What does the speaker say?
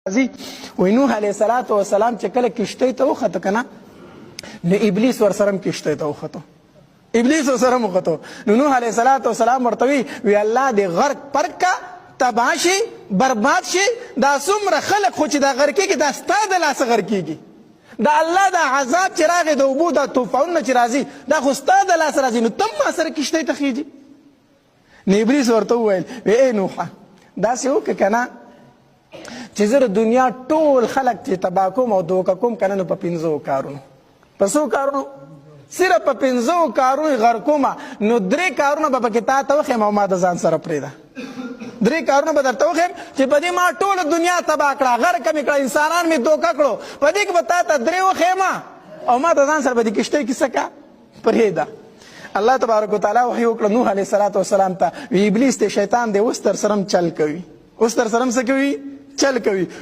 راځي وای نوح علیه السلام چې کله کشتۍ ته وخته کنه نو ابلیس ورسره کشتۍ ته وخته ابلیس ورسره وخته نو نوح علیه السلام ورته وی الله دې غرق پرک کا تباه شي برباد شي دا څومره خلک خو چې دا غرق کېږي دا ستا د لاسه غرق کېږي دا الله دا عذاب چې راغی د اوبو دا طوفانونه چې راځي دا خو ستا د لاسه راځي نو ته ما سره کشتۍ ته خېږي نو ابلیس ورته وویل ای نوحه داسې وکړه که نه چې زه د دنیا ټول خلک چې تباه کوم او دوکه کوم که نه نو په 5 کارونو په څو کارونو صرف په 5 کارونو غر کومه نو 3 کارونه به پکې تا ته وښیم او ما د ځان سره پرېږده 3 کارونه به درته وښیم چې په دې ما ټوله دنیا تباه کړه غرقه مې کړه انسانان مې دوکه کړو په دې کې به تا ته 3 وښیم او ما د ځان سره به دې کشتۍ کې څه کا پرېږده الله تبارک وتعالی وحی وکړه نوح علیه السلام ته وی ابلیس ته شیطان دی اوس در سره چل کوي اوس در سره څه کوي چل کوي